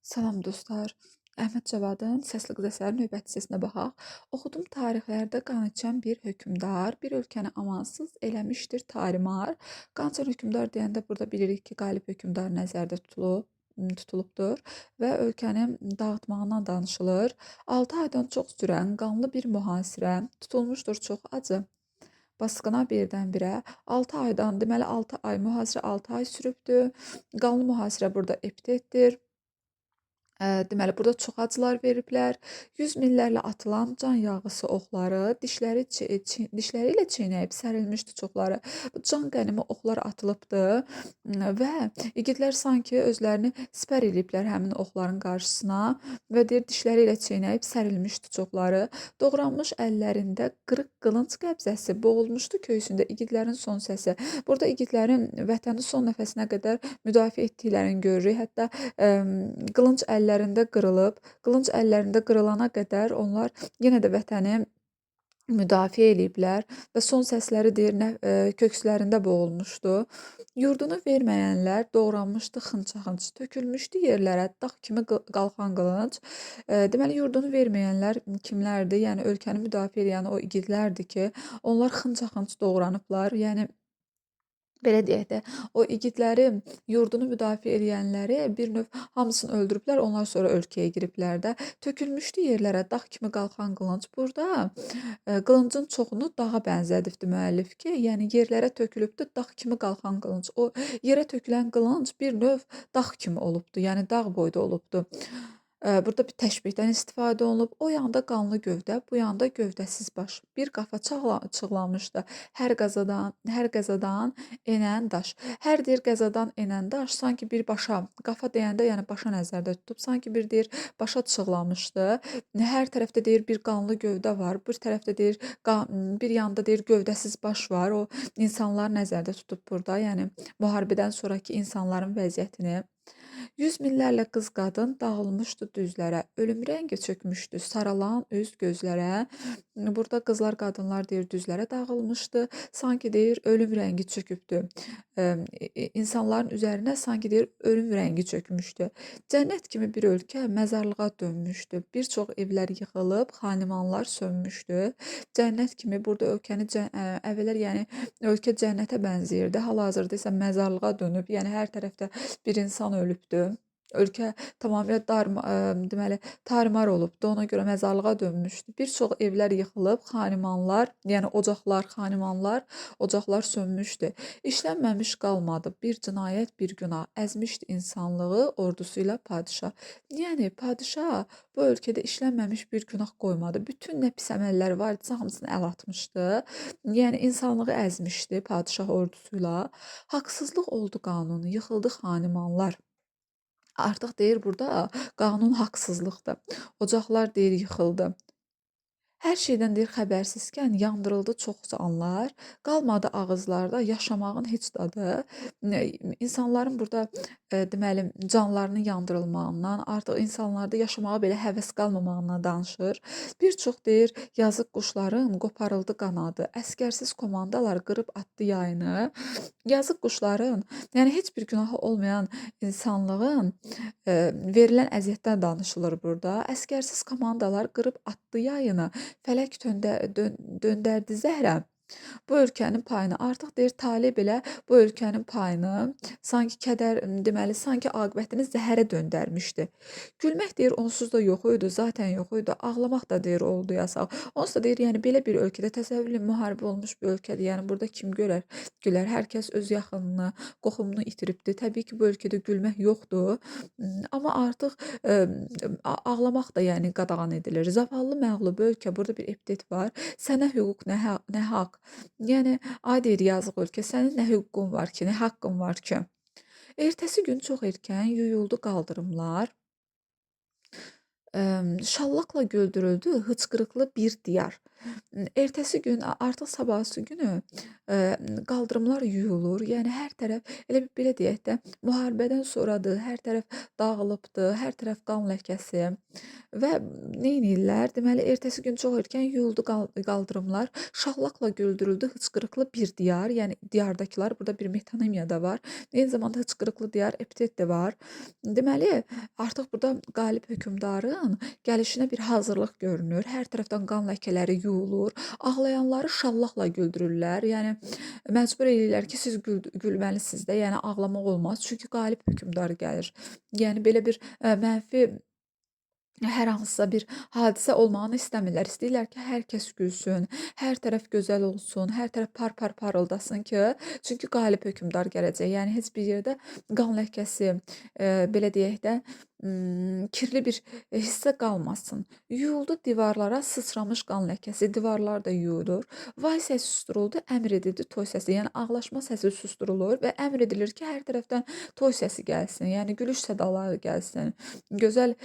Salam dostlar. Əhməd Cavadın Səsli Qız əsəri növbəti hissəsinə baxaq. Oxudum tarixlərdə qan içən bir hökmdar, bir ölkəni amansız eləmişdir tarimar. Qan içən hökmdar deyəndə burada bilirik ki, qalib hökmdar nəzərdə tutulubdur və ölkəni dağıtmağından danışılır. 6 aydan çox sürən qanlı bir mühasirə tutulmuşdur çox acı. Basqına birdən-birə 6 aydan, deməli 6 ay, mühasirə 6 ay sürübdür. Qanlı mühasirə burada epitetdir. Deməli, burada çox acılar veriblər. Yüz minlərlə atılan can yağısı oxları dişləri ilə çiynəyib sərilmişdi çoxları. Bu can qənimi oxlar atılıbdı və igidlər sanki özlərini sipər eləyiblər həmin oxların qarşısına və deyir dişləri ilə çiynəyib sərilmişdi çoxları. Doğranmış əllərində qırıq qılınc qəbzəsi boğulmuşdu köysündə igidlərin son səsi. Burada igidlərin vətəni son nəfəsinə qədər müdafiə etdiklərini görürük. Hətta qılınc əllərində qırılıb, qılınc əllərində qırılana qədər onlar yenə də vətəni müdafiə eləyiblər və son səsləri deyir kökslərində boğulmuşdu. Yurdunu verməyənlər doğranmışdı xınça-xınç, tökülmüşdü yerlərə dağ kimi qalxan qılınc. Deməli, yurdunu verməyənlər kimlərdir? Yəni, ölkəni müdafiə edən o igidlərdir ki, onlar xınça-xınç doğranıblar. Yəni, belə deyək də, o igidləri, yurdunu müdafiə edənləri bir növ hamısını öldürüblər, onlar sonra ölkəyə giriblər də. Tökülmüşdü yerlərə dağ kimi qalxan qılınc. Burada qılıncın çoxunu dağa bənzədibdi müəllif ki, yəni yerlərə tökülübdü dağ kimi qalxan qılınc. O yerə tökülən qılınc bir növ dağ kimi olubdu, yəni dağ boyda olubdu. Burada bir təşbihdən istifadə olunub. O yanda qanlı gövdə, bu yanda gövdəsiz baş. Bir qafa çığlamışdı. Hər qəzadan enən daş. Hər deyir qəzadan enən daş sanki bir başa, qafa deyəndə yəni başa nəzərdə tutub, sanki bir deyir başa çığlamışdı. Hər tərəfdə deyir bir qanlı gövdə var, bir tərəfdə deyir bir yanda deyir gövdəsiz baş var. O insanlar nəzərdə tutub burada, yəni müharibədən sonrakı insanların vəziyyətini. Yüz minlərlə qız qadın dağılmışdı düzlərə, ölüm rəngi çökmüşdü saralan üz gözlərə. Burada qızlar, qadınlar deyir düzlərə dağılmışdı, sanki deyir ölüm rəngi çökübdü. İnsanların üzərinə sanki deyir ölüm rəngi çökmüşdü. Cənnət kimi bir ölkə məzarlığa dönmüşdü. Bir çox evlər yıxılıb, xanimanlar sönmüşdü. Cənnət kimi burada ölkəni əvvəllər yəni ölkə cənnətə bənzəyirdi. Hal-hazırda isə məzarlığa dönüb, yəni hər tərəfdə bir insan ölübdü. Ölkə tamamilə deməli tarmar olubdu. Ona görə məzarlığa dönmüşdü. Bir çox evlər yıxılıb, xanimanlar, yəni ocaqlar, xanimanlar, ocaqlar sönmüşdü. İşlənməmiş qalmadı. Bir cinayət, bir günah əzmişdi insanlığı ordusu ilə padişah. Yəni padişah bu ölkədə işlənməmiş bir günah qoymadı. Bütün nə pis əməllər var idisə hamısını əl atmışdı. Yəni insanlığı əzmişdi padişah ordusuyla. Haqsızlıq oldu qanun, yıxıldı xanimanlar. Artıq deyir burada qanun haqsızlıqdır. Ocaqlar deyir yıxıldı. Hər şeydən deyir xəbərsizkən yandırıldı çox canlar, qalmadı ağızlarda yaşamağın heç dadı. İnsanların burada deməli canlarının yandırılmağından, artıq insanlarda yaşamağa belə həvəs qalmamağından danışır. Bir çox deyir yazıq quşların qoparıldı qanadı, əskərsiz komandalar qırıb atdı yayını. Yazıq quşların, yəni heç bir günahı olmayan insanlığın verilən əziyyətdən danışılır burada. Əskərsiz komandalar qırıb atdı yayını. Fələk döndərdi zəhrə. Bu ölkənin payını artıq deyir tale belə bu ölkənin payını sanki deməli sanki aqibətini zəhərə döndərmişdi. Gülmək deyir onsuz da yox idi, zaten yox idi. Ağlamaq da deyir oldu yasaq. Onsuz da deyir yəni belə bir ölkədə təsəvvürlü müharibə olmuş bir ölkədir. Yəni burada kim gülər? Hər kəs öz yaxınını, qohumunu itiribdi. Təbii ki bu ölkədə gülmək yoxdur. Amma artıq ağlamaq da yəni qadağan edilir. Zavallı məğlub ölkə, burada bir epitet var. Sənə hüquq, nə haqq. Yəni, ay deyir yazıq ölkə, sənin nə hüququn var ki, nə haqqın var ki. Ertəsi gün çox erkən yuyuldu qaldırımlar. Şallaqla göldürüldü hıçqırıqlı bir diyar. Ertəsi gün, artıq sabahısı günü, eee, qaldırımlar yuyulur. Yəni hər tərəf elə bir belə deyək də, müharibədən sonradır, hər tərəf dağılıbdır, hər tərəf qan ləkəsi və neyniyirlər? Deməli, ertəsi gün çox erkən yuyuldu qaldırımlar, şahlaqla güldürüldü hıçqırıqlı bir diyar. Yəni diyardakılar, burada bir metonimiya da var. Eyni zamanda hıçqırıqlı diyar epitet də var. Deməli, artıq burada qalib hökmdarın gəlişinə bir hazırlıq görünür. Hər tərəfdən qan ləkələri yuyulur. Ağlayanları şallaqla güldürürlər. Yəni məcbur eləyirlər ki, siz gülməlisiniz də. Yəni ağlamaq olmaz, çünki qalib hökmdar gəlir. Yəni belə bir mənfi hər hansısa bir hadisə olmağını istəmirlər. İstəyirlər ki, hər kəs gülsün, hər tərəf gözəl olsun, hər tərəf par-par parıldasın ki, çünki qalib hökmdar gələcək. Yəni heç bir yerdə qan ləkəsi, belə deyək də, kirli bir hissə qalmasın. Yuyuldu divarlara sıçramış qan ləkəsi, divarlar da yuyulur. Vay səsi susturuldu, əmr edildi toy səsi. Yəni ağlaşma səsi susturulur və əmr edilir ki, hər tərəfdən toy səsi gəlsin. Yəni gülüş sədaları gəlsin. Gözəl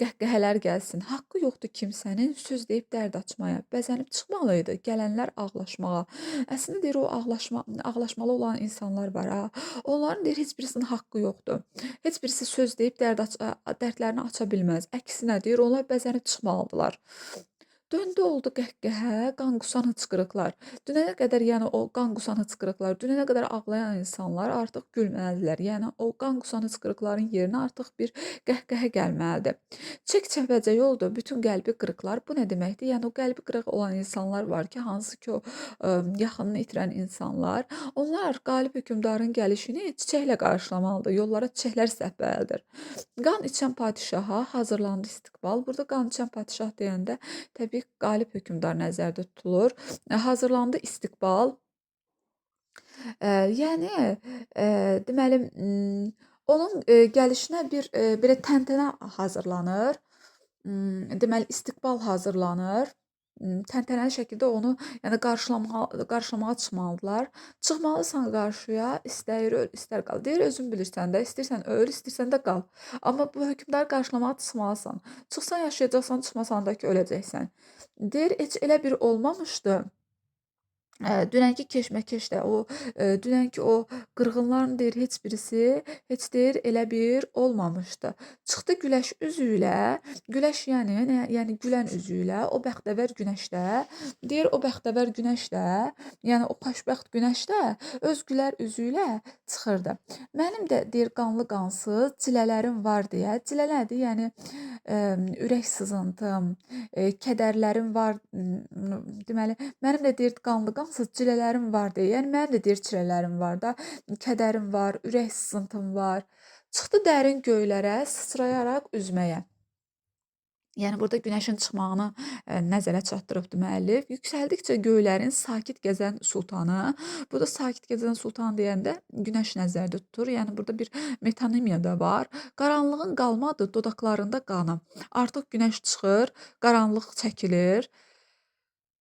qəhqəhələr gəlsin. Haqqı yoxdur kimsənin söz deyib dərd açmaya. Bəzənib çıxmalı idi gələnlər ağlaşmağa. Əslində deyir o ağlaşmalı olan insanlar var ha. Onların deyir heç birisinin haqqı yoxdur. Heç birisi söz deyib dərdlərini aça bilməz. Əksinə deyir onlar bəzənib çıxmalıdırlar. Döndü oldu qəhqəhə, qan qusan hıçqırıqlar. Dünənə qədər, yəni o qan qusan hıçqırıqlar, dünənə qədər ağlayan insanlar artıq gülməlidirlər. Yəni o qan qusan hıçqırıqların yerinə artıq bir qəhqəhə gəlməlidir. Çək-çəvəcək oldu, bütün qəlbi qırıqlar. Bu nə deməkdir? Yəni o qəlbi qırıq olan insanlar var ki, hansı ki o yaxınını itirən insanlar, onlar qalib hökmdarın gəlişini çiçəklə qarşılamalıdır. Yollara çiçəklər səpməlidir. Qan içən padişaha hazırlandı istiqbal. Burada qan içən padişah deyəndə təbii qalib hökmdar nəzərdə tutulur. Hazırlandı istiqbal. Yəni deməli onun gəlişinə bir belə təntənə hazırlanır. Deməli istiqbal hazırlanır. Təntənəli şəkildə onu yəni qarşılamağa çıxmalıdırlar. Çıxmalısan qarşıya, istər öl, istər qal. Deyir özün bilirsən də, istəyirsən öl, istəyirsən də qal. Amma bu hökmdarı qarşılamağa çıxmalısan. Çıxsan yaşayacaqsan, çıxmasan da ki öləcəksən. Deyir heç elə bir olmamışdı. Dünənki keşməkeş də o dünənki o qırğınların deyir heç birisi heç deyir elə bir olmamışdı. Çıxdı güləş üzü ilə, güləş yəni gülən üzü ilə, o bəxtəvər günəş də, deyir o bəxtəvər günəş də, yəni o xoşbəxt günəş də öz gülər üzü ilə çıxırdı. Mənim də deyir qanlı qansız cilələrim var deyə. Cilə nədir? Yəni ürək sızıntım, kədərlərim var. Deməli, mənim də deyir qanlı qansız cilələrim var deyə. Yəni mənim də deyir çilələrim var da, kədərim var, ürək sızıntım var. Çıxdı dərin göylərə, sıçrayaraq üzməyə. Yəni burada günəşin çıxmağını nəzərə çatdırıbdı müəllif. Yüksəldikcə göylərin sakit gəzən sultanı. Burada sakit gəzən sultan deyəndə günəş nəzərdə tutulur. Yəni burada bir metonimiya da var. Qaranlığın qalmadı dodaqlarında qanı. Artıq günəş çıxır, qaranlıq çəkilir.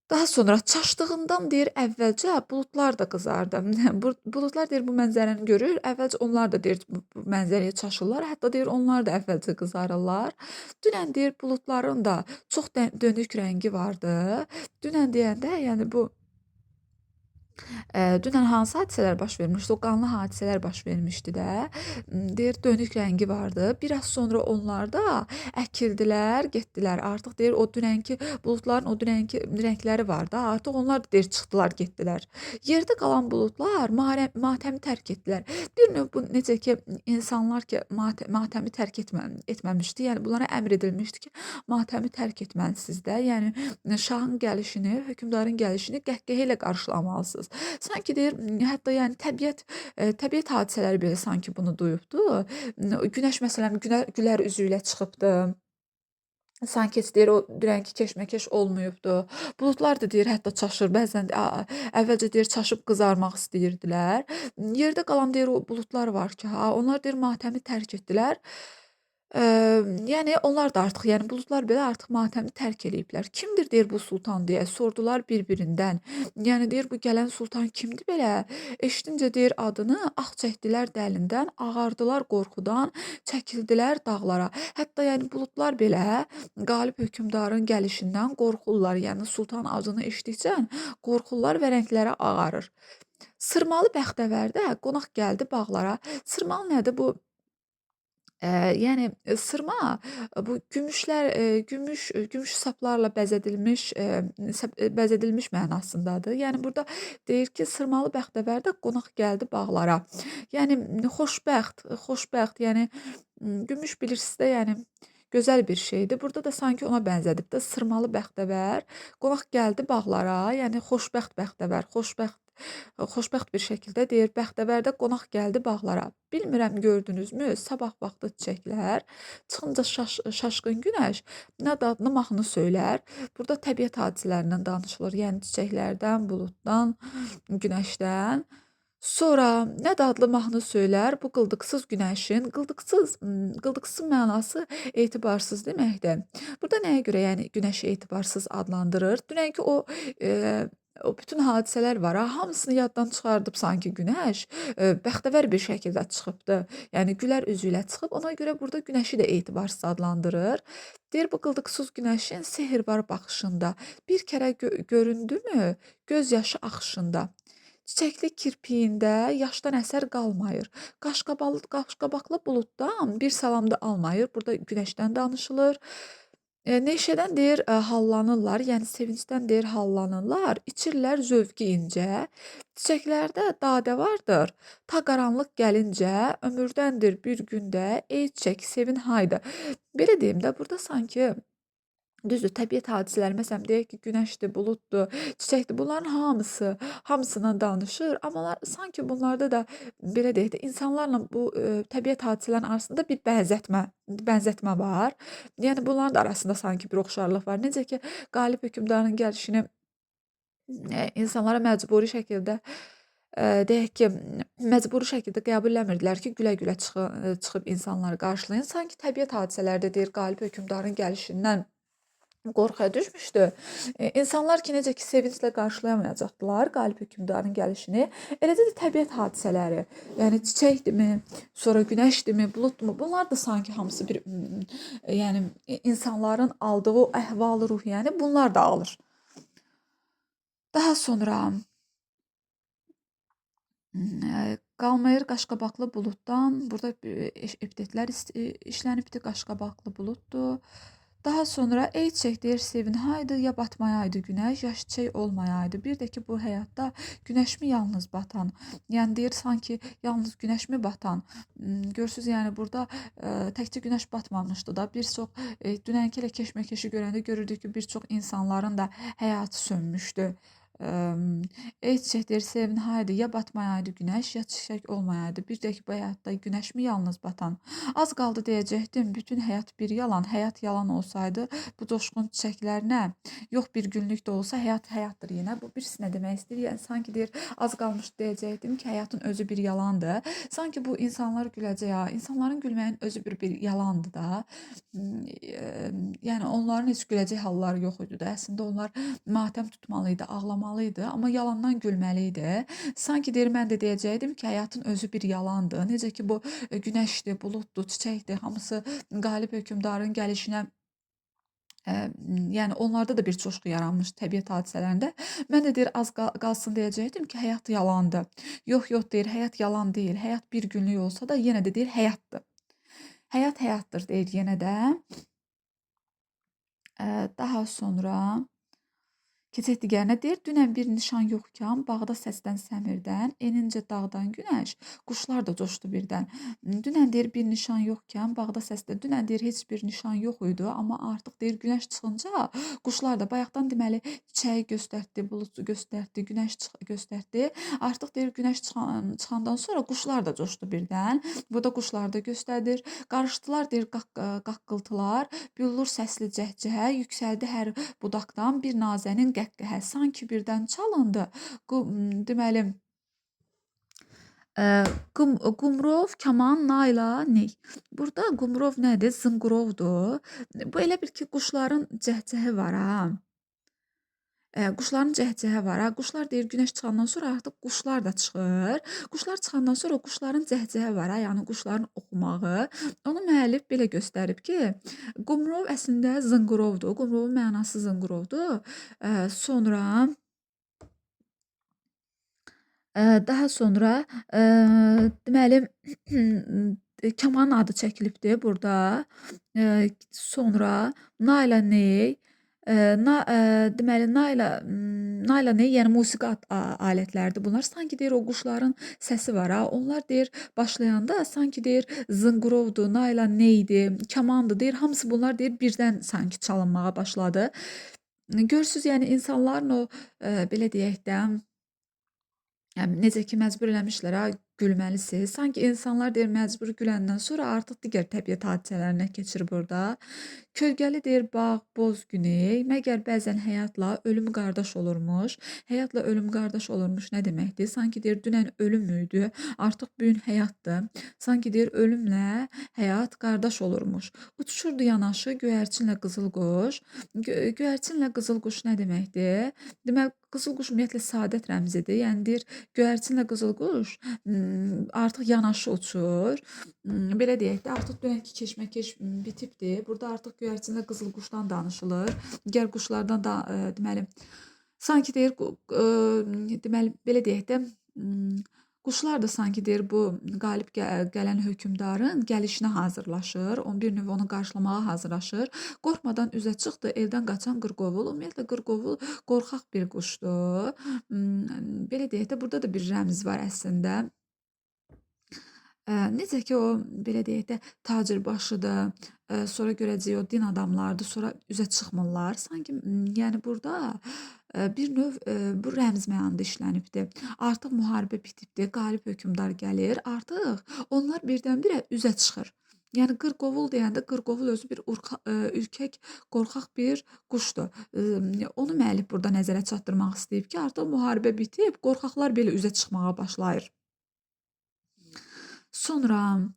Daha sonra çaşdığından deyir əvvəlcə buludlar da qızardı. Buludlar deyir bu mənzərəni görür, əvvəlcə onlar da deyir bu mənzərəyə çaşırlar. Hətta deyir onlar da əvvəlcə qızarırlar. Dünən deyir buludların da çox dönük rəngi vardı. Dünən deyəndə yəni bu dünən hansı hadisələr baş vermişdi? O qanlı hadisələr baş vermişdi də. Deyir dönük rəngi vardı. Biraz sonra onlar da əkildilər, getdilər. Artıq deyir o dünənki buludların o dünənki rəngləri var da. Artıq onlar da deyir çıxdılar, getdilər. Yerdə qalan buludlar matəmi tərk etdilər. Bir növ bu necə ki insanlar ki matəmi tərk etməmişdi. Yəni bunlara əmr edilmişdi ki, matəmi tərk etməlisiniz də. Yəni şahın gəlişini, hökmdarın gəlişini qəhqəhə ilə qarşılamalısınız. Sanki deyir, hətta yəni təbiət hadisələri belə sanki bunu duyubdu. Günəş məsələn gülər üzü ilə çıxıbdı. Sanki heç deyir o dünənki keşməkeş olmayıbdı. Buludlar da deyir hətta çaşır. Bəzən əvvəlcə deyir çaşıb qızarmaq istəyirdilər. Yerdə qalan deyir o buludlar var ki, onlar deyir matəmi tərk etdilər. Yəni onlar da artıq, yəni buludlar belə artıq matəmini tərk eləyiblər. "Kimdir?" deyir bu sultan deyə sordular bir-birindən. Yəni deyir, "Bu gələn sultan kimdir belə?" Eşidincə deyir adını, ah çəkdilər dəlindən, ağardılar qorxudan, çəkildilər dağlara. Hətta yəni buludlar belə qalib hökmdarın gəlişindən qorxurlar. Yəni sultan adını eşitdikcə qorxurlar və rəngləri ağarır. Sırmalı bəxtəvər də qonaq gəldi bağlara. Sırmalı nədir? Bu yəni, sırma bu gümüşlər, gümüş saplarla bəzədilmiş, bəzədilmiş mənasındadır. Yəni burada deyir ki, sırmalı bəxtəvər də qonaq gəldi bağlara. Yəni xoşbəxt, yəni gümüş bilirsiniz də, yəni gözəl bir şeydir. Burada da sanki ona bənzədib də sırmalı bəxtəvər qonaq gəldi bağlara. Yəni xoşbəxt bəxtəvər, xoşbəxt bir şəkildə deyir, bəxtəvərdə qonaq gəldi bağlara. Bilmirəm gördünüzmü? Sabah vaxtı çiçəklər, çıxınca şaşqın günəş nə dadlı mahnı söylər. Burada təbiət hadisələrindən danışılır. Yəni çiçəklərdən, buluddan, günəşdən. Sonra nə dadlı mahnı söylər bu qıldıqsız günəşin. Qıldıqsız mənası etibarsız deməkdir. Burada nəyə görə yəni günəşi etibarsız adlandırır? Dünənki o bütün hadisələr var ha, hamısını yaddan çıxardıb sanki günəş bəxtəvər bir şəkildə çıxıbdı. Yəni gülər üzü ilə çıxıb, ona görə burada günəşi də etibarsız adlandırır. Deyir bu qıldıqsız günəşin sehr var baxışında. Bir kərə göründümü göz yaşı axışında. Çiçəkli kirpiyində yaşdan əsər qalmayır. Qaşqabaqlı buluddan bir salam da almayır. Burada günəşdən danışılır. Neşədən deyir hallanırlar, yəni sevincdən deyir hallanırlar, içirlər zövqü incə. Çiçəklərdə dadə vardır, ta qaranlıq gəlincə, ömürdəndir bir gündə, ey çiçək sevin hayda. Belə deyim də, burada sanki düzdür, təbiət hadisələri, məsələn, deyək ki, günəşdir, buluddur, çiçəkdir, bunların hamısından danışır, amma sanki bunlarda da belə deyək də, insanlarla bu təbiət hadisələrinin arasında bir bənzətmə var. Yəni bunların da arasında sanki bir oxşarlıq var. Necə ki, qalib hökmdarın gəlişini insanlara məcburi şəkildə deyək ki, məcburi şəkildə qəbul eləmirdilər ki, gülə-gülə çıxıb insanları qarşılayın. Sanki təbiət hadisələri də deyir, qalib hökmdarın gəlişindən qorxuya düşmüşdü. İnsanlar ki, necə ki, sevinclə qarşılayamayacaqdılar qalib hökmdarın gəlişini. Eləcə də təbiət hadisələri, yəni çiçəkdirmi, sonra günəşdirmi, buludmu, bunlar da sanki hamısı bir yəni insanların aldığı o əhval-ruhiyyəni bunlar da alır. Daha sonra qalmayır qaşqabaqlı buluddan. Burada epitetlər işlənibdir. Qaşqabaqlı buluddur. Daha sonra ey çiçək deyir sevin haydı, ya batmayaydı günəş, ya çiçək olmayaydı. Bir də ki, bu həyatda günəşmi yalnız batan? Yəni deyir sanki yalnız günəşmi batan? Görürsüz, yəni burada təkcə günəş batmamışdı da. Bir çox dünənki ilə keşməkeşi görəndə görürdük ki, bir çox insanların da həyatı sönmüşdü. Ey çiçək deyir sevin haydı, ya batmayaydı günəş, ya çiçək olmayaydı. Bir də ki, bu həyatda günəşmi yalnız batan? Az qaldı deyəcəkdim, bütün həyat bir yalan. Həyat yalan olsaydı, bu coşqun çiçəklərinə yox bir günlük də olsa həyat həyatdır yenə. Bu birisi nə demək istəyir? Yəni sanki deyir, az qalmış deyəcəkdim ki, həyatın özü bir yalandır. Sanki bu insanlar güləcək ha. İnsanların gülməyin özü bir yalandır da. Yəni onların heç güləcək halları yox idi də. Əslində onlar matəm tutmalıydı, ağlamalıydı, amma yalandan gülməliydi. Sanki deyir, mən də deyəcəkdim ki, həyatın özü bir yalandır. Necə ki, bu günəşdir, buluddur, çiçəkdir, hamısı qalib hökmdarın gəlişinə yəni onlarda da bir coşqu yaranmış təbiət hadisələrində. Mən də deyir, az qalsın deyəcəkdim ki, həyat yalandır. Yox, deyir, həyat yalan deyil. Həyat bir günlük olsa da yenə də deyir, həyatdır. Həyat həyatdır deyir yenə də. Daha sonra keçək digərinə deyir, dünən bir nişan yoxkən, bağda səsdən səmirdən, enincə dağdan günəş, quşlar da coşdu birdən. Dünən deyir, bir nişan yoxkən, bağda səsdən, dünən deyir, heç bir nişan yox idi, amma artıq deyir, günəş çıxınca, quşlar da bayaqdan deməli, çiçəyi göstərdi, bulud göstərdi, günəş göstərdi. Artıq deyir, günəş çıxandan sonra quşlar da coşdu birdən. Burada quşlar da göstərir. Qarışdılar deyir, qaqqıltılar, büllur səsli cəhcəhə, yüksəldi hər budaqdan bir nazənin qəqqəhə, sanki birdən çalındı. Deməli, Qumrov, kaman, nayla, ney. Burada qumrov nədir? Zınqırovdur. Bu elə bil ki, quşların cəhcəhi var ha. Quşların cəhcəhə var ha. Quşlar deyir günəş çıxandan sonra artıq quşlar da çıxır. Quşlar çıxandan sonra quşların cəhcəhə var ha, yəni quşların oxumağı. Onu müəllif belə göstərib ki, qumrov əslində zınqırovdur. Qumrovun mənası zınqırovdur. Sonra daha sonra deməli kamanın adı çəkilibdir burada. Sonra Nayla Ney, deməli Nayla Ney, yəni musiqi alətləridir bunlar. Sanki deyir o quşların səsi var ha. Onlar deyir başlayanda sanki deyir zınqırovdur, Nayla Neydir, kamandır deyir. Hamısı bunlar deyir birdən sanki çalınmağa başladı. Görürsüz, yəni insanların o belə deyək də yəni necə ki, məcbur eləmişlər ha, gülməlisiniz. Sanki insanlar deyir məcbur güləndən sonra artıq digər təbiət hadisələrinə keçir burada. Kölgəli deyir bağ, boz güney, məgər bəzən həyatla ölüm qardaş olurmuş. Həyatla ölüm qardaş olurmuş nə deməkdir? Sanki deyir dünən ölüm müydü, artıq bu gün həyatdır. Sanki deyir ölümlə həyat qardaş olurmuş. Uçuşurdu yanaşı göyərçinlə qızıl quş. Göyərçinlə qızıl quş nə deməkdir? Demək, qızıl quş ümumiyyətlə səadət rəmzidir. Yəni deyir göyərçinlə qızıl quş artıq yanaşı uçur. Belə deyək də, artıq dünənki keşməkeş bitibdir. Burada artıq göyərçinlə qızıl quşdan danışılır. Digər quşlardan da deməli sanki deyir deməli belə deyək də quşlar da sanki deyir bu qalib gələn hökmdarın gəlişinə hazırlaşır. 11 növ onu qarşılamağa hazırlaşır. Qorxmadan üzə çıxdı evdən qaçan qırqovul. Ümumiyyətlə qırqovul qorxaq bir quşdur. Belə deyək də, burada da bir rəmz var əslində. Necə ki, o belə deyək də tacirbaşıdır, sonra görəcəyik o din adamlarıdır, sonra üzə çıxmırlar. Sanki yəni burada bir növ bu rəmz mənada işlənibdir. Artıq müharibə bitibdir, qalib hökmdar gəlir, artıq onlar birdən-birə üzə çıxır. Yəni qırqovul deyəndə qırqovul özü bir ürkək, qorxaq bir quşdur. Onu müəllif burada nəzərə çatdırmaq istəyib ki, artıq müharibə bitib, qorxaqlar belə üzə çıxmağa başlayır. Sonra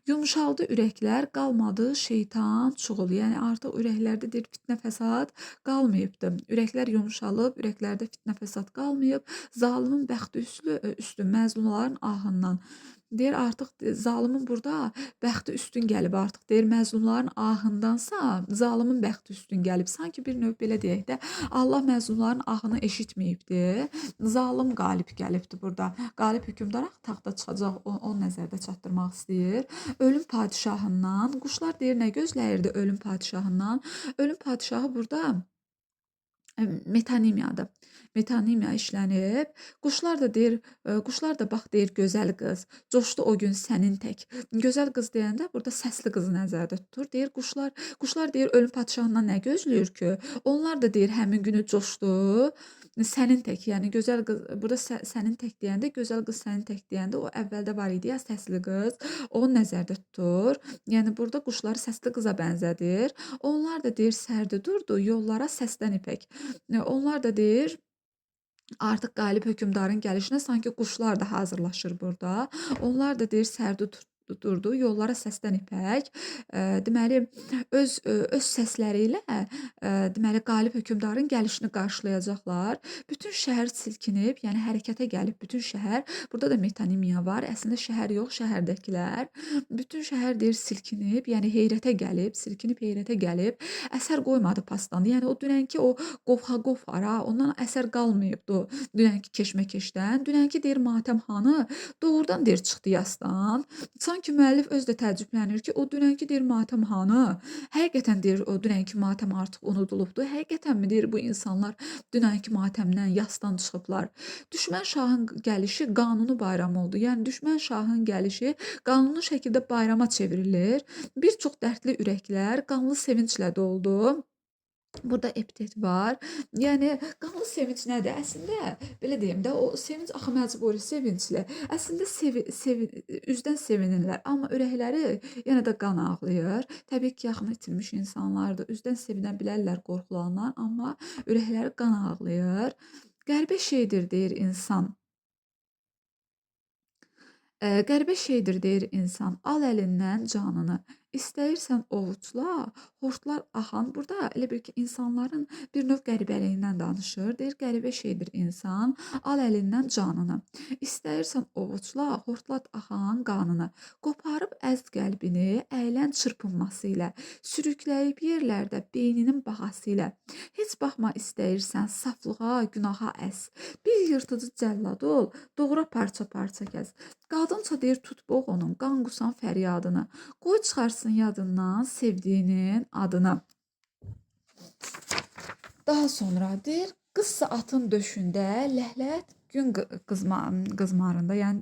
yumşaldı ürəklər, qalmadı şeytan çuğul. Yəni artıq ürəklərdə deyir fitnə fəsad qalmayıbdı. Ürəklər yumşalıb, ürəklərdə fitnə fəsad qalmayıb. Zalimin bəxti üstün məzlumların ahından. Deyir artıq zalimin burada bəxti üstün gəlib artıq. Deyir məzlumların ahındansa zalimin bəxti üstün gəlib. Sanki bir növ belə deyək də Allah məzlumların ahını eşitməyibdi. Zalim qalib gəlibdi burada. Qalib hökmdar taxta çıxacaq, onu nəzərdə çatdırmaq istəyir. Ölüm padişahından, quşlar deyir nə gözləyirdi ölüm padişahından? Ölüm padişahı burada metonimiyadır. Metonimiya işlənib. Quşlar da deyir, quşlar da bax deyir gözəl qız. Coşdu o gün sənin tək. Gözəl qız deyəndə burada səsli qızı nəzərdə tutur. Deyir quşlar deyir ölüm padşahından nə gözləyir ki? Onlar da deyir həmin günü coşdu. Sənin tək, yəni gözəl qız burada sənin tək deyəndə, gözəl qız sənin tək deyəndə o əvvəldə var idi ya səsli qız. Onu nəzərdə tutur. Yəni burada quşları səsli qıza bənzədir. Onlar da deyir sərdi durdu yollara səsdən ipək. Onlar da deyir artıq qalib hökmdarın gəlişinə sanki quşlar da hazırlaşır burada. Onlar da deyir sərdi durdu yollara səsdən ipək. Deməli öz səsləri ilə deməli qalib hökmdarın gəlişini qarşılayacaqlar. Bütün şəhər silkinib, yəni hərəkətə gəlib bütün şəhər. Burada da metonimiya var. Əslində şəhər yox, şəhərdəkilər. Bütün şəhər deyir silkinib, yəni heyrətə gəlib, silkinib heyrətə gəlib. Əsər qoymadı pastanda. Yəni o dünənki o qovğa-qov var ha, ondan əsər qalmayıbdı dünənki keşməkeşdən. Dünənki deyir matəmxanı doğrudan deyir çıxdı yasdan. Sanki müəllif özü də təəccüblənir ki, o dünənki deyir matəmxanı həqiqətən deyir o dünənki matəm artıq unudulubdu. Həqiqətənmi deyir bu insanlar dünənki matəmdən yasdan çıxıblar. Düşmən şahın gəlişi qanuni bayram oldu. Yəni düşmən şahın gəlişi qanuni şəkildə bayrama çevrilir. Bir çox dərdli ürəklər qanlı sevinclə doldu. Burada epitet var. Yəni qanlı sevinc nədir? Əslində belə deyim də, o sevinc axı məcburi sevincli. Əslində üzdən sevinirlər, amma ürəkləri yenə də qan ağlayır. Təbii ki, yaxın itirmiş insanlardır. Üzdən sevinə bilərlər qorxulanlar, amma ürəkləri qan ağlayır. Qəribə şeydir deyir insan. Qəribə şeydir deyir insan, al əlindən canını. İstəyirsən ovucla, hortlar axan. Burada elə bil ki, insanların bir növ qəribəliyindən danışır. Deyir, qəribə şeydir insan, al əlindən canını. İstəyirsən ovucla, hortlat axan qanını. Qoparıb əz qəlbini, əylən çırpınması ilə, sürükləyib yerlərdə beyninin bahası ilə. Heç baxma istəyirsən saflığa, günaha əs. Bir yırtıcı cəllad ol, doğra parça-parça kəs. Qadınsa deyir tut boğunun, qan qusan fəryadını. Qoy çıxarsın yadından sevdiyinin adını. Daha sonra deyir qızsa atın döşündə ləhlət gün qızmarında, yəni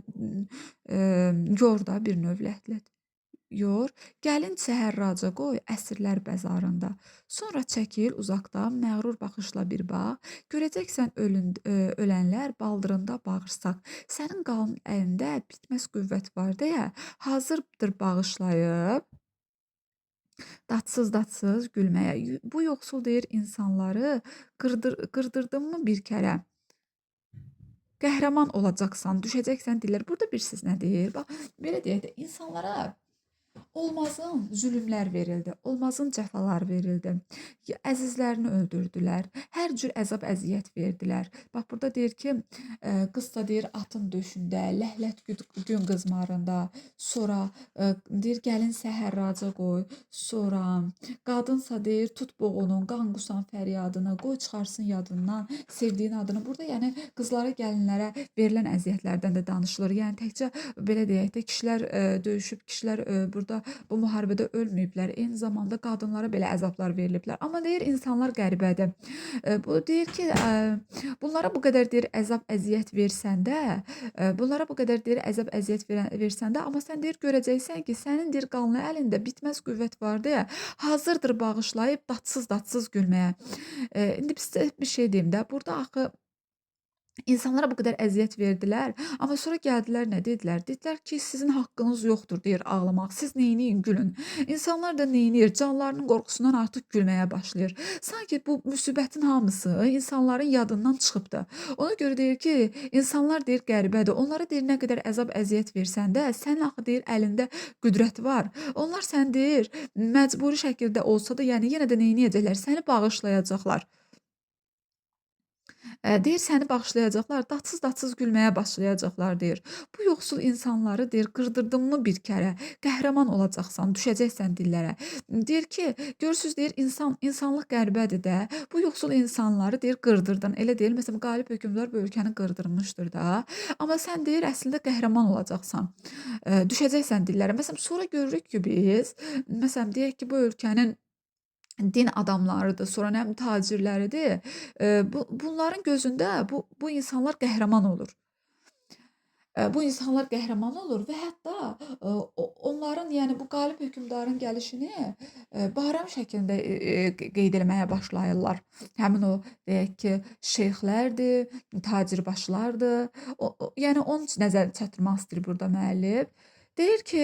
yorda bir növ ləhlət. Yor, gəlin səhərraca qoy əsrlər bəzarında. Sonra çəkil uzaqda məğrur baxışla bir bax. Görəcəksən ölənlər baldırında bağırsaq. Sənin qalın əlində bitməz qüvvət var deyə hazırdır bağışlayıb dadsız-dadsız gülməyə. Bu yoxsul deyir insanları qırdırdınmı bir kərə? Qəhrəman olacaqsan, düşəcəksən dillər. Burada bilirsiniz nə deyir? Bax, belə deyək də insanlara olmazın zülmlər verildi, olmazın cəfalar verildi. Əzizlərini öldürdülər, hər cür əzab-əziyyət verdilər. Bax, burada deyir ki, qızsa deyir atın döşündə, ləhlət gün qızmarında, sonra deyir gəlin səhərraca qoy, sonra qadınsa deyir tut boğunun, qan qusan fəryadını, qoy çıxarsın yadından sevdiyin adını. Burada yəni qızlara, gəlinlərə verilən əziyyətlərdən də danışılır. Yəni təkcə belə deyək də kişilər döyüşüb, kişilər burada bu müharibədə ölməyiblər. Eyni zamanda qadınlara belə əzablar veriliblər. Amma deyir insanlar qəribədir. Bu deyir ki, bunlara bu qədər deyir əzab-əziyyət versəndə, bunlara bu qədər deyir əzab-əziyyət versəndə, amma sən deyir görəcəksən ki, sənin deyir qanlı əlində bitməz qüvvət var deyə hazırdır bağışlayıb dadsız-dadsız gülməyə. İndi sizə bir şey deyim də, burada axı İnsanlara bu qədər əziyyət verdilər, amma sonra gəldilər nə dedilər? Dedilər ki, sizin haqqınız yoxdur deyir ağlamaq. Siz neyləyin, gülün. İnsanlar da neyləyin? Canlarının qorxusundan artıq gülməyə başlayır. Sanki bu müsibətin hamısı insanların yadından çıxıbdı. Ona görə deyir ki, insanlar deyir qəribədir. Onlara deyir nə qədər əzab-əziyyət versən də, sənin axı deyir əlində qüdrət var. Onlar sən deyir məcburi şəkildə olsa da, yəni yenə də neyləyəcəklər? Səni bağışlayacaqlar. Deyir səni bağışlayacaqlar, dadsız-dadsız gülməyə başlayacaqlar deyir. Bu yoxsul insanları deyir qırdırdınmı bir kərə, qəhrəman olacaqsan, düşəcəksən dillərə. Deyir ki, görürsüz deyir insanlıq qəribədir də. Bu yoxsul insanları deyir qırdırdın. Elə deyil, məsələn Qalib hökmdar bu ölkəni qırdırmışdır da. Amma sən deyir əslində qəhrəman olacaqsan. Düşəcəksən dillərə. Məsələn sonra görürük ki biz, məsələn deyək ki bu ölkənin din adamlarıdır, sonra nə bilim tacirləridir. Bunların gözündə bu insanlar qəhrəman olur. Bu insanlar qəhrəman olur və hətta onların, yəni bu Qalib hökmdarın gəlişini bayram şəklində qeyd eləməyə başlayırlar. Həmin o deyək ki, şeyxlərdir, tacirbaşlardır. Yəni onun üçün nəzər çatdırmaq istəyir burada müəllif. Deyir ki,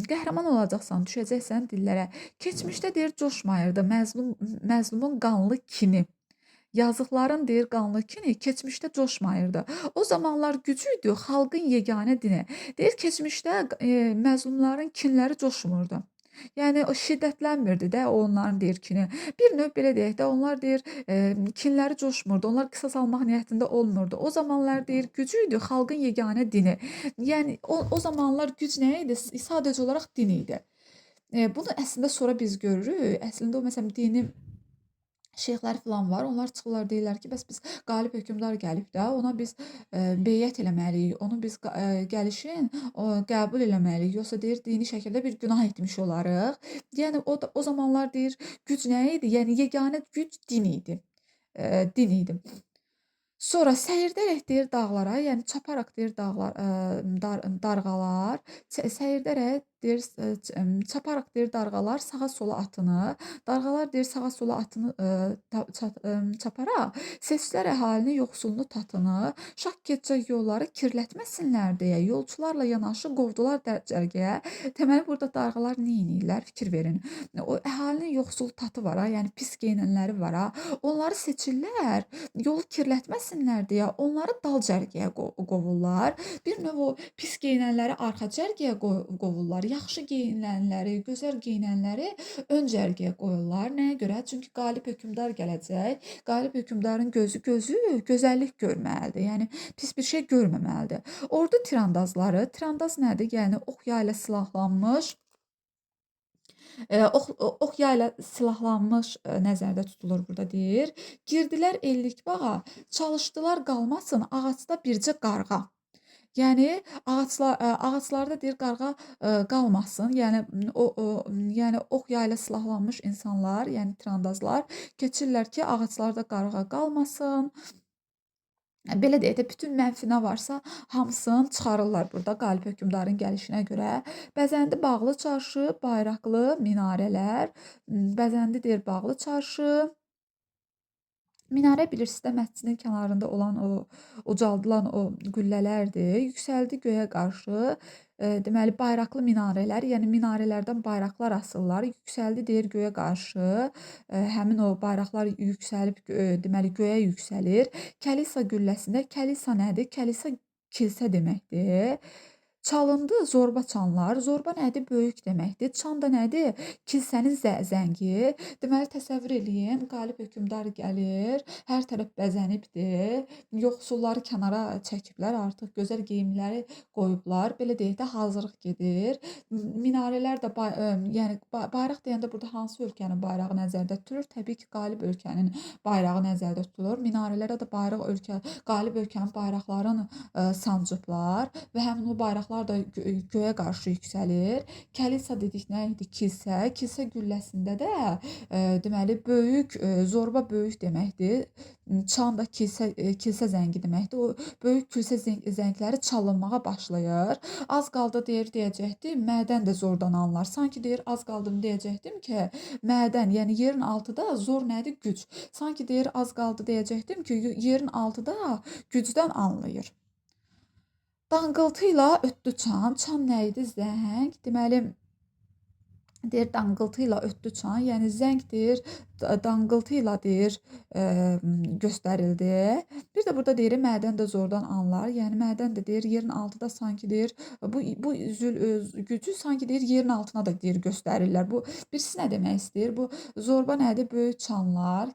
qəhrəman olacaqsan, düşəcəksən dillərə. Keçmişdə deyir coşmayırdı məzlumun qanlı kini. Yazıqların deyir qanlı kini keçmişdə coşmayırdı. O zamanlar gücü idi xalqın yeganə dini. Deyir keçmişdə məzlumların kinləri coşmurdu. Yəni o şiddətlənmirdi də onların deyir kini. Bir növ belə deyək də onlar deyir kinləri coşmurdu. Onlar qisas almaq niyyətində olmurdu. O zamanlar deyir gücü idi xalqın yeganə dini. Yəni o zamanlar güc nə idi? Sadəcə olaraq din idi. Bunu əslində sonra biz görürük. Əslində o məsələn dini şeyxlər filan var. Onlar çıxırlar deyirlər ki, bəs biz Qalib hökmdar gəlib də, ona biz beyət eləməliyik. Onu biz gəlişin qəbul eləməliyik. Yoxsa deyir dini şəkildə bir günah etmiş olarıq. Yəni o zamanlar deyir güc nə idi? Yəni yeganə güc din idi. Din idi. Sonra səyirdərək deyir dağlara, yəni çaparaq deyir dağlar, darğalar, səyirdərək deyir çaparaq deyir darğalar sağa sola atını, darğalar deyir sağa sola atını çaparaq seçdilər əhalinin yoxsulunu tatını, şah keçəcək yolları kirlətməsinlər deyə yolçularla yanaşı qovdular cərgəyə. Deməli burada darğalar nə edirlər? Fikir verin. O əhalinin yoxsul tatı var ha, yəni pis geyinənləri var ha. Onları seçirlər, yolu kirlətməsinlər deyə onları dal cərgəyə qovurlar. Bir növ o pis geyinənləri arxa cərgəyə qovurlar. Yaxşı geyinənləri, gözəl geyinənləri ön cərgəyə qoyurlar. Nəyə görə? Çünki qalib hökmdar gələcək. Qalib hökmdarın gözü gözəllik görməlidir. Yəni pis bir şey görməməlidir. Ordu tirandazları, tirandaz nədir? Yəni ox yayla silahlanmış ox yayla silahlanmış nəzərdə tutulur burada deyir. Girdilər ellik bağa, çalışdılar qalmasın ağacda bircə qarğa. Yəni ağaclarda deyir qarğa qalmasın. Yəni ox yayla silahlanmış insanlar, yəni tirandazlar keçirlər ki, ağaclarda qarğa qalmasın. Belə deyək də, bütün mənfi nə varsa hamısını çıxarırlar burada qalib hökmdarın gəlişinə görə. Bəzəndi bağlı çarşı, bayraqlı minarələr, bəzəndi deyir bağlı çarşı. Minarə bilirsiniz də məscidin kənarında olan o ucaldılan o qüllələrdir. Yüksəldi göyə qarşı. Deməli bayraqlı minarələr, yəni minarələrdən bayraqlar asırlar. Yüksəldi deyir göyə qarşı. Həmin o bayraqlar yüksəlib deməli göyə yüksəlir. Kəlisa qülləsində kəlisa nədir? Kəlisa kilsə deməkdir. Çalındı zorba çanlar. Zorba nədir? Böyük deməkdir. Çan da nədir? Kilsənin zəngi. Deməli təsəvvür eləyin, qalib hökmdar gəlir, hər tərəf bəzənibdir. Yoxsulları kənara çəkiblər, artıq gözəl geyimləri qoyublar. Belə deyək də hazırlıq gedir. Minarələr də yəni bayraq deyəndə burada hansı ölkənin bayrağı nəzərdə tutulur? Təbii ki, qalib ölkənin bayrağı nəzərdə tutulur. Minarələrə də qalib ölkənin bayraqlarını sancıblar və həmin o bayraqlar da göyə qarşı yüksəlir. Kəlisa dedik nə idi? Kilsə. Kilsə gülləsində də deməli böyük, zorba böyük deməkdir. Çan da kilsə zəngi deməkdir. O böyük kilsə zəngləri çalınmağa başlayır. Az qaldı deyəcəkdim, mədən də zordan alınır. Sanki deyir az qaldım deyəcəkdim ki, mədən, yəni yerin altıda zor nədir? Güc. Sanki deyir az qaldı deyəcəkdim ki, yerin altıda gücdən alınır. Danqıltı ilə ötdü çan. Çan nə idi? Zəng. Deməli deyir danqıltı ilə ötdü çan. Yəni zəng deyir danqıltı ilə deyir göstərildi. Bir də burada deyir mədən də zordan anlar. Yəni mədən də deyir yerin altıda sanki deyir bu gücü sanki deyir yerin altına da deyir göstərirlər. Bu birisi nə demək istəyir? Bu zorba nədir? Böyük çanlar,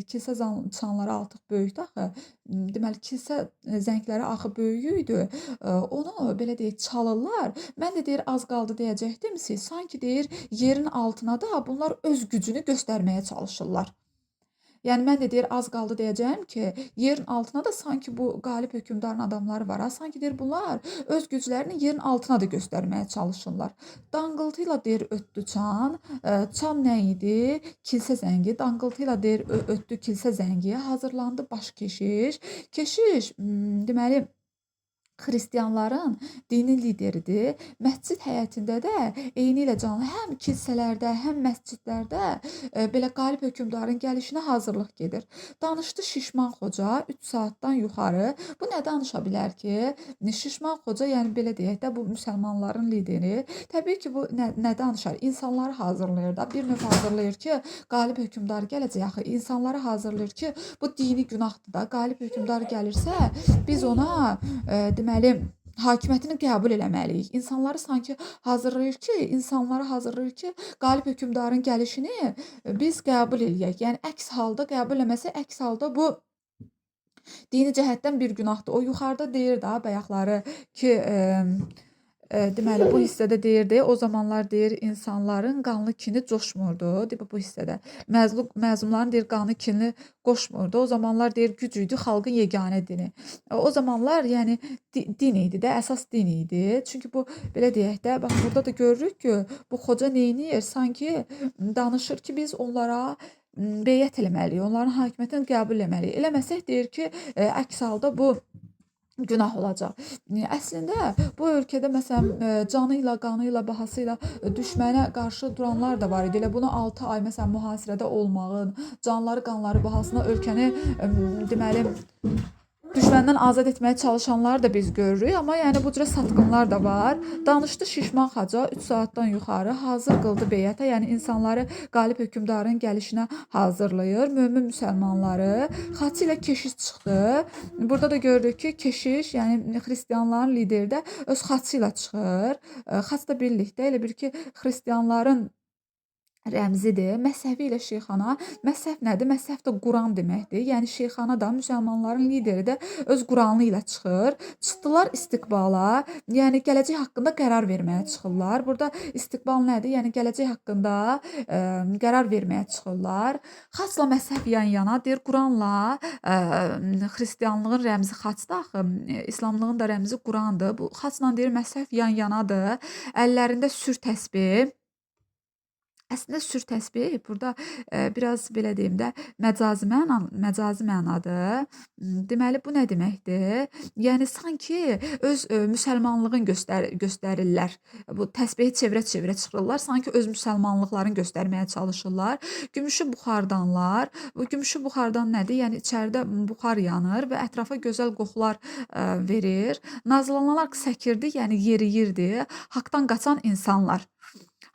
kilsə çanları artıq böyükdür axı. Deməli kilsə zəngləri axı böyük idi. Onu belə deyək çalırlar. Mən də deyir az qaldı deyəcəkdim ki, sanki deyir yerin altına da bunlar öz gücünü göstərməyə çalışırlar. Yəni mən də deyir az qaldı deyəcəyim ki, yerin altına da sanki bu qalib hökmdarın adamları var. Sanki deyir bunlar öz güclərini yerin altına da göstərməyə çalışırlar. Danqıltı ilə deyir ötdü çan. Çan nə idi? Kilsə zəngi. Danqıltı ilə deyir ötdü kilsə zəngi. Hazırlandı baş keşiş. Keşiş deməli xristianların dini lideridir. Məscid həyətində də eyni ilə canlı həm kilsələrdə, həm məscidlərdə belə qalib hökmdarın gəlişinə hazırlıq gedir. Danışdı Şişman Xoca 3 saatdan yuxarı. Bu nə danışa bilər ki? Şişman Xoca, yəni belə deyək də bu müsəlmanların lideri. Təbii ki, bu nə danışar? İnsanları hazırlayır da. Bir növ hazırlayır ki, qalib hökmdar gələcək. Axı insanları hazırlayır ki, bu dini günahdır da. Qalib hökmdar gəlirsə, biz ona deməli hakimiyyətini qəbul eləməliyik. İnsanları sanki hazırlayır ki, qalib hökmdarın gəlişini biz qəbul eləyək. Yəni əks halda qəbul eləməsə, əks halda bu dini cəhətdən bir günahdır. O yuxarıda deyir də bayaqları ki, deməli bu hissədə deyirdi, o zamanlar deyir insanların qanlı kini coşmurdu. Deyir bu hissədə. Məzlumların deyir qanlı kini qoşmurdu. O zamanlar deyir güc idi, xalqın yeganə dini. O zamanlar yəni din idi də, əsas din idi. Çünki bu belə deyək də, bax burada da görürük ki, bu Xoca neynir? Sanki danışır ki, biz onlara beyət eləməliyik, onların hakimiyyətini qəbul eləməliyik. Eləməsək deyir ki, əks halda bu günah olacaq. Əslində bu ölkədə məsələn canı ilə, qanı ilə, bahası ilə düşmənə qarşı duranlar da var idi. Elə bunu 6 ay məsələn mühasirədə olmağın, canları, qanları bahasına ölkəni deməli düşməndən azad etməyə çalışanları da biz görürük, amma yəni bu cürə satqınlar da var. Danışdı Şişman Xaca 3 saatdan yuxarı hazır qıldı beyətə, yəni insanları qalib hökmdarın gəlişinə hazırlayır. Mömin müsəlmanları xaçı ilə keşiş çıxdı. Burada da görürük ki, keşiş, yəni xristianların lideri də öz xaçı ilə çıxır. Xaç da birlikdə elə bir ki, xristianların rəmzidir. Məsəvi ilə şeyxana. Məsəv nədir? Məsəv də Quran deməkdir. Yəni şeyxana da müsəlmanların lideri də öz Quranı ilə çıxır. Çıxdılar istiqbala. Yəni gələcək haqqında qərar verməyə çıxırlar. Burada istiqbal nədir? Yəni gələcək haqqında qərar verməyə çıxırlar. Xaçla məsəv yan-yana deyir. Quranla xristianlığın rəmzi xaçdır axı. İslamlığın da rəmzi Qurandır. Bu xaçla deyir məsəv yan-yanadır. Əllərində sür təsbih. Əslində sür təsbih burada biraz belə deyim də məcazi mənadır. Deməli bu nə deməkdir? Yəni sanki öz müsəlmanlığın göstərirlər. Bu təsbehi çevirə-çevirə çıxırlar. Sanki öz müsəlmanlıqlarını göstərməyə çalışırlar. Gümüşü buxardanlar. Bu gümüşü buxardan nədir? Yəni içəridə buxar yanır və ətrafa gözəl qoxular verir. Nazlananlar səkirdi, yəni yeriyirdi. Haqdan qaçan insanlar.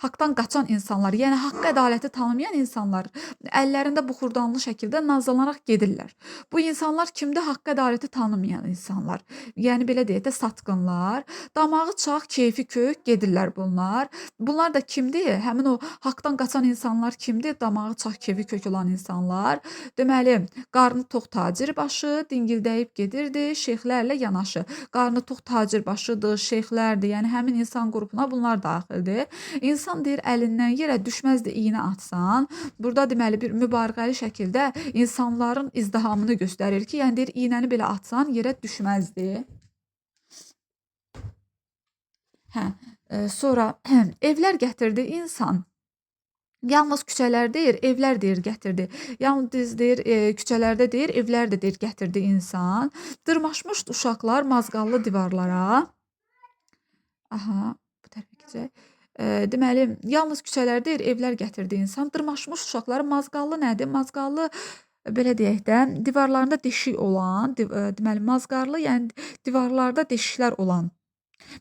Haqdan qaçan insanlar, yəni haqq ədaləti tanımayan insanlar əllərində buxurdanlı şəkildə nazlanaraq gedirlər. Bu insanlar kimdir? Haqq ədaləti tanımayan insanlar. Yəni belə deyək də satqınlar. Damağı çaq, keyfi kök gedirlər bunlar. Bunlar da kimdir? Həmin o haqdan qaçan insanlar kimdir? Damağı çaq, keyfi kök olan insanlar. Deməli, qarnı tox tacir başı dingildəyib gedirdi şeyxlərlə yanaşı. Qarnı tox tacir başıdır, şeyxlərdir. Yəni həmin insan qrupuna bunlar daxildir. İnsan deyir əlindən yerə düşməzdi iynə atsan. Burada deməli bir mübaliğəli şəkildə insanların izdihamını göstərir ki, yəni deyir iynəni belə atsan yerə düşməzdi. Sonra evlər gətirdi insan. Yalnız küçələr deyir, evlər deyir gətirdi. Yalnız deyir küçələrdə deyir, evlər də deyir gətirdi insan. Dırmaşmışdı uşaqlar mazğallı divarlara. Bu tərəfə keçək. Deməli, yalnız küçələrdə deyir, evlər gətirdi insan. Dırmaşmış uşaqlar mazğallı nədir? Mazğallı belə deyək də divarlarında deşik olan, deməli mazğarlı, yəni divarlarda deşiklər olan.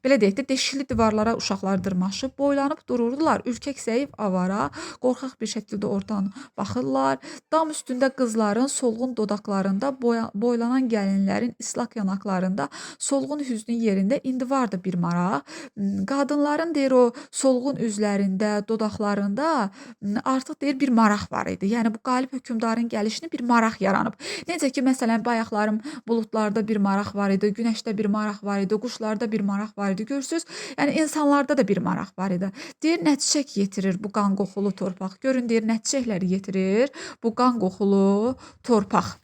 Belə deyək də deşikli divarlara uşaqlar dırmaşıb, boylanıb dururdular. Ürkək, zəif, avara, qorxaq bir şəkildə ortadan baxırlar. Dam üstündə qızların solğun dodaqlarında, boylanan gəlinlərin islak yanaqlarında, solğun hüznün yerində indi vardı bir maraq. Qadınların deyir o solğun üzlərində, dodaqlarında artıq deyir bir maraq var idi. Yəni bu qalib hökmdarın gəlişini bir maraq yaranıb. Necə ki, məsələn, bayaqlarım buludlarda bir maraq var idi, günəşdə bir maraq var idi, quşlarda bir maraq var idi, görürsüz? Yəni insanlarda da bir maraq var idi. Deyir, nə çiçək yetirir bu qan qoxulu torpaq. Görün, deyir, nə çiçəkləri yetirir bu qan qoxulu torpaq.